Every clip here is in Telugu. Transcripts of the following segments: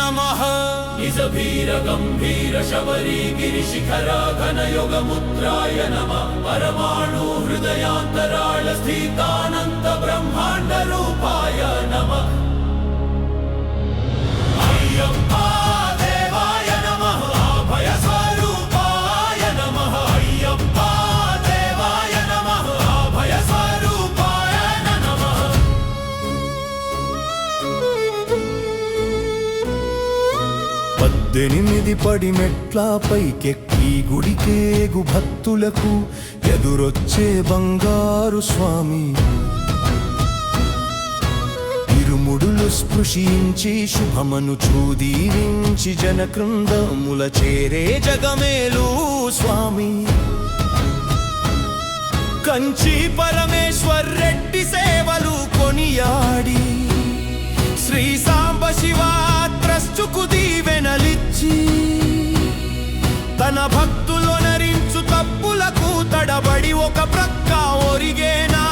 नमः निज भीर गंभीर शबरी गिरिशिखर घन योग मुद्राय नमः परमाणु हृदयांतराळ स्थितानंत ब्रह्मांड रूपाय नमः अय्यप्पा देवाय नमः अभय स्वरूपाय नमः अय्यप्पा देवाय नमः अभय स्वरूपाय नमः 18 పడి మెట్ల పైకెక్కి గుడికేగు భక్తులకు ఎదురొచ్చే బంగారు స్వామి ఇరుముడులు స్పృశించి శుభమను చూదీవించి జనకృందముల చేరే జగమేలు స్వామి కంచి పరమేశ్వర్ రెడ్డి సేవలు కొనియాడి శ్రీ సాంబ శివ ట్రస్టుకు దీవెనలిచ్చి తన భక్తులు నరించు తప్పులకు తడబడి ఒక ప్రక్క ఒరిగేనా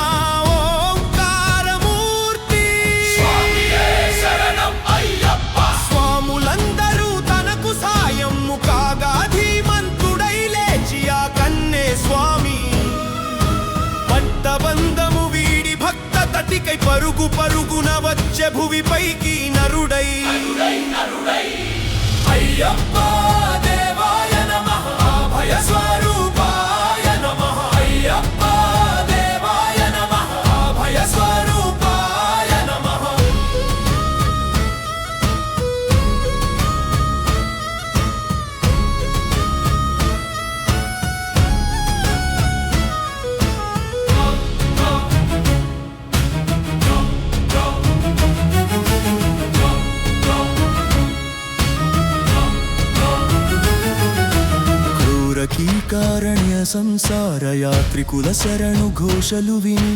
ఓంకారమూర్తి స్వాములందరూ తనకు సాయము కాగా ధీమంతుడై లేచి ఆ కన్నే స్వామి పట్టబంధము వీడి భక్త తటికై పరుగు పరుగున వచ్చే భువిపైకి నరుడై అయ్యప్ప దేవాయ నమః అభయ స్వరూపాయ నమః అయ్యప్ప దేవాయ నమః అభయ స్వరూపాయ నమః కారణ్య సంసార యాత్రికుల శరణు ఘోషలు విని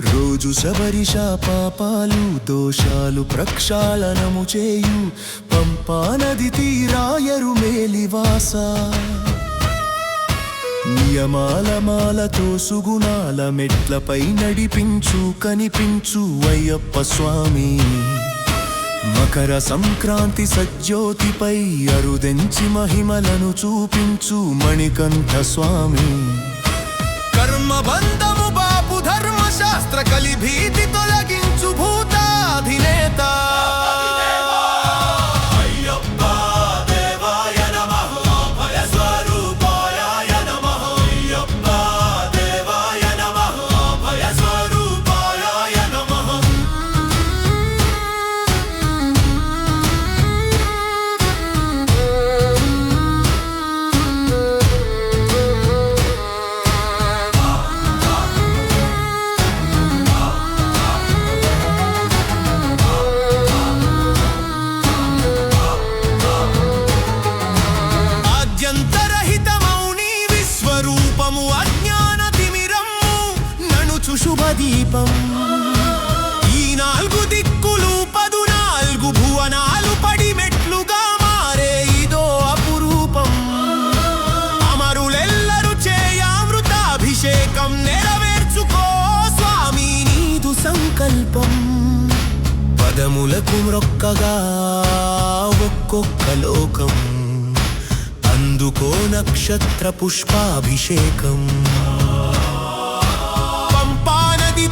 రోజు శబరిష పాపాలు దోషాలు ప్రక్షాళనము చేయు పంపా నది తీరాయరు మేలివాస నియమాల మాలతో సుగుణాల మెట్లపై నడిపించు కనిపించు అయ్యప్ప స్వామి మకర సంక్రాంతి సజ్యోతిపై అరుదెంచి మహిమలను చూపించు మణికంఠ స్వామి కర్మబంధము బాపు ధర్మశాస్త్ర కలిభీతి తొలగించు భూతాధినేత శుభదీపం ఈ 4 దిక్కులు 14 భువనాలు పడి మెట్లుగా మారే ఇదో అపురూపం అమరులెల్లరూ చేయామృతాభిషేకం నెరవేర్చుకో స్వామి నీదు సంకల్పం పదములకు మ్రొక్కగా ఒక్కొక్క లోకం అందుకో నక్షత్ర పుష్పాభిషేకం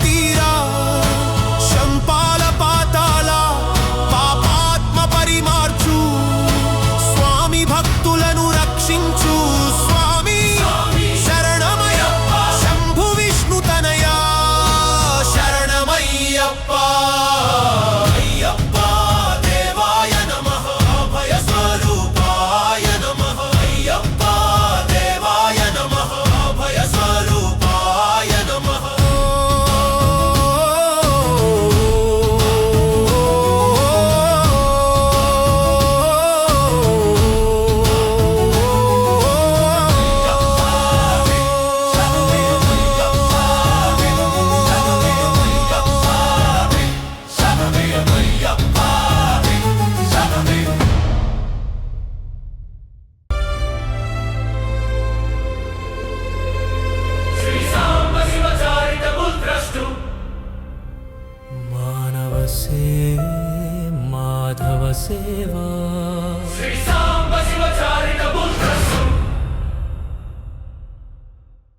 తీరా శంపాల పాతాల పాపాత్మ పరిమార్చు స్వామి భక్తులను రక్షించు స్వామి శరణమయ్యప్ప శంభు విష్ణు తనయా శరణమయ్యప్ప అయ్యప్ప దేవాయ నమః అభయ స్వరూపాయ నమః అయ్యప్ప దేవాయ నమః అభయ స్వరూపాయ నమః మాధవ సేవా శ్రీ సాయి